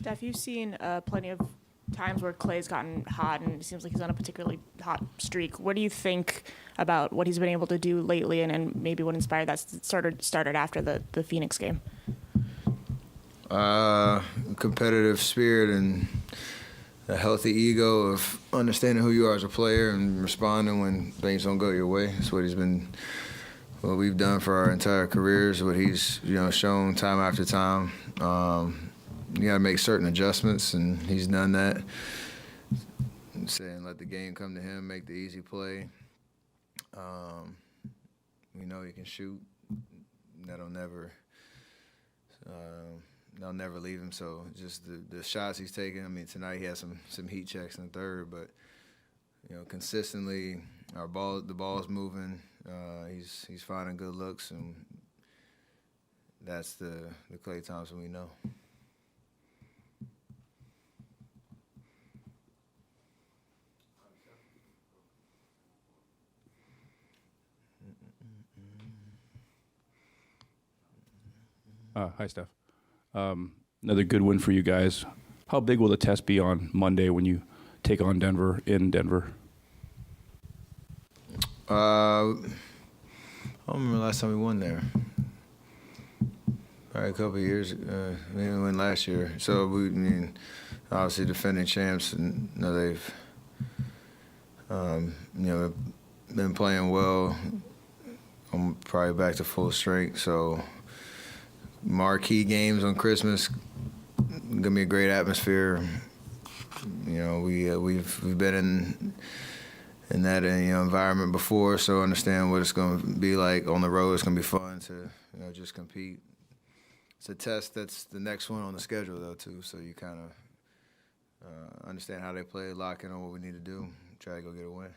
Steph, you've seen plenty of times where Clay's gotten hot, and it seems like he's on a particularly hot streak. What do you think about what he's been able to do lately, and maybe what inspired that started after the Phoenix game? Competitive spirit and a healthy ego of understanding who you are as a player and responding when things don't go your way. That's what we've done for our entire careers, what he's shown time after time. You got to make certain adjustments, and he's done that. Saying let the game come to him, make the easy play. We know he can shoot. That'll never leave him. So just the shots he's taking. I mean, tonight he had some heat checks in the third, but consistently the ball's moving. He's finding good looks, and that's the Klay Thompson we know. Hi, Steph. Another good win for you guys. How big will the test be on Monday when you take on Denver in Denver? I don't remember the last time we won there. Probably a couple of years. We won last year. So obviously defending champs, and they've been playing well. I'm probably back to full strength. So marquee games on Christmas, gonna be a great atmosphere. We've been in that environment before, so understand what it's going to be like on the road. It's going to be fun to just compete. It's a test that's the next one on the schedule though too, so you kind of understand how they play, lock in on what we need to do, try to go get a win.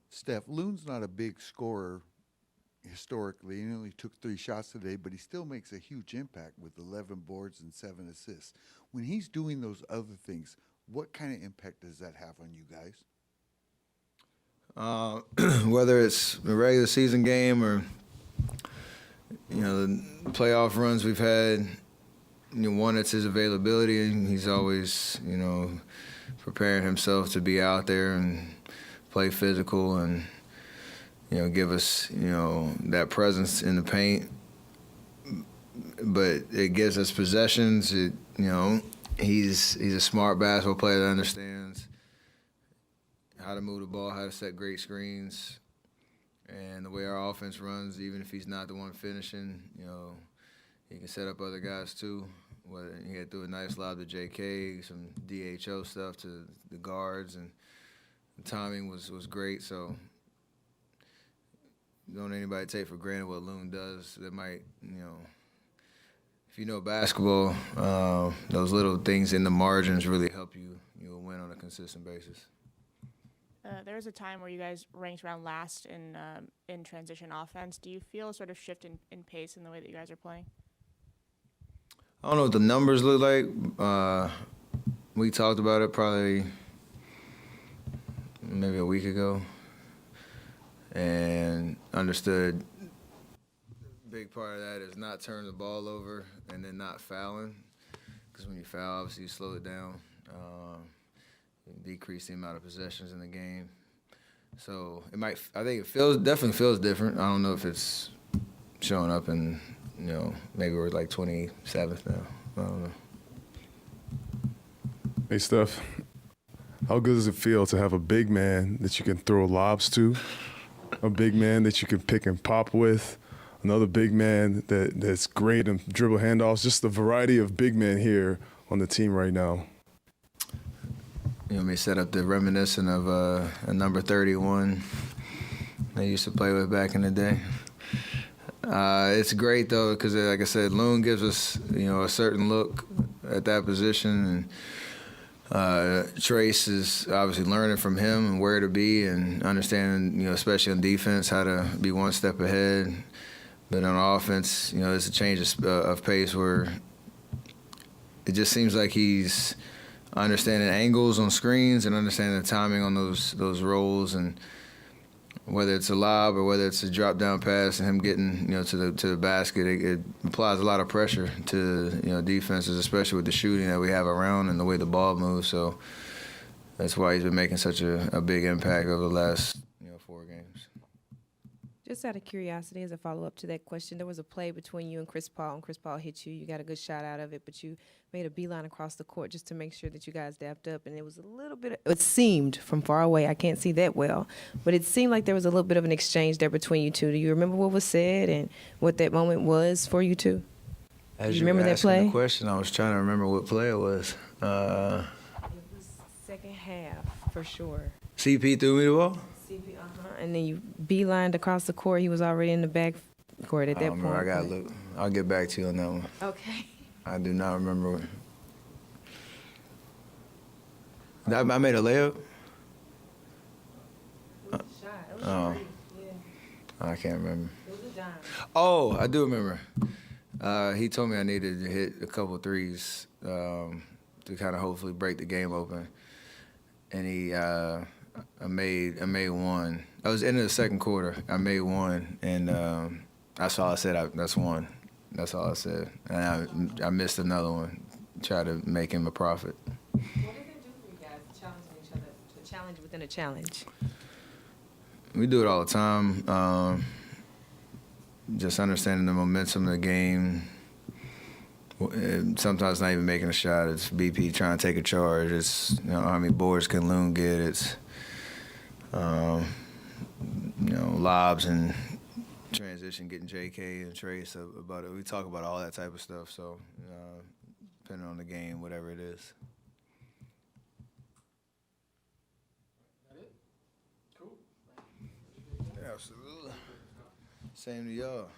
Steph, Loon's not a big scorer historically. He only took 3 shots today, but he still makes a huge impact with 11 boards and 7 assists. When he's doing those other things, what kind of impact does that have on you guys? Whether it's a regular season game or the playoff runs we've had, one, it's his availability, and he's always preparing himself to be out there and play physical and give us that presence in the paint. But it gives us possessions. He's a smart basketball player that understands how to move the ball, how to set great screens, and the way our offense runs. Even if he's not the one finishing, he can set up other guys too. Whether he had threw a nice lob to J.K., some DHO stuff to the guards, and the timing was great. So don't anybody take for granted what Loon does. That might if you know basketball, those little things in the margins really help you win on a consistent basis. There was a time where you guys ranked around last in transition offense. Do you feel a sort of shift in pace in the way that you guys are playing? I don't know what the numbers look like. We talked about it probably maybe a week ago and understood big part of that is not turning the ball over and then not fouling, because when you foul, obviously you slow it down, decrease the amount of possessions in the game. So I think it definitely feels different. I don't know if it's showing up in, maybe we're like 27th now. I don't know. Hey, Steph, how good does it feel to have a big man that you can throw lobs to, a big man that you can pick and pop with, another big man that's great in dribble handoffs, just the variety of big men here on the team right now? We set up the reminiscent of a number 31 they used to play with back in the day. It's great, though, because, like I said, Loon gives us, a certain look at that position. And Trace is obviously learning from him and where to be and understanding, especially on defense, how to be one step ahead. But on offense, it's a change of pace where it just seems like he's understanding angles on screens and understanding the timing on those rolls. And whether it's a lob or whether it's a drop down pass and him getting to the basket, it applies a lot of pressure to defenses, especially with the shooting that we have around and the way the ball moves. So that's why he's been making such a big impact over the last 4 games. Just out of curiosity, as a follow-up to that question, there was a play between you and Chris Paul hit you. You got a good shot out of it, but you made a beeline across the court just to make sure that you guys dapped up, and it was a little bit, it seemed from far away, I can't see that well, but it seemed like there was a little bit of an exchange there between you two. Do you remember what was said and what that moment was for you two? As you remember that asking play? The question, I was trying to remember what play it was. It was second half, for sure. CP threw me the ball? And then you beelined across the court. He was already in the back court at that point. I got to look. I'll get back to you on that one. Okay. I do not remember. I made a layup? It was a shot. It was Oh. a three. Yeah. I can't remember. It was a dime. Oh, I do remember. He told me I needed to hit a couple threes to kind of hopefully break the game open. And I made one. I was in the second quarter. I made one, and that's all I said. That's one. That's all I said. And I missed another one. Try to make him a profit. What does it do for you guys, challenging each other, to challenge within a challenge? We do it all the time. Just understanding the momentum of the game. Sometimes not even making a shot. It's BP trying to take a charge. It's how many boards can Loon get. It's lobs and transition, getting JK and Trace about it. We talk about all that type of stuff. So depending on the game, whatever it is. Cool. Absolutely. Same to y'all.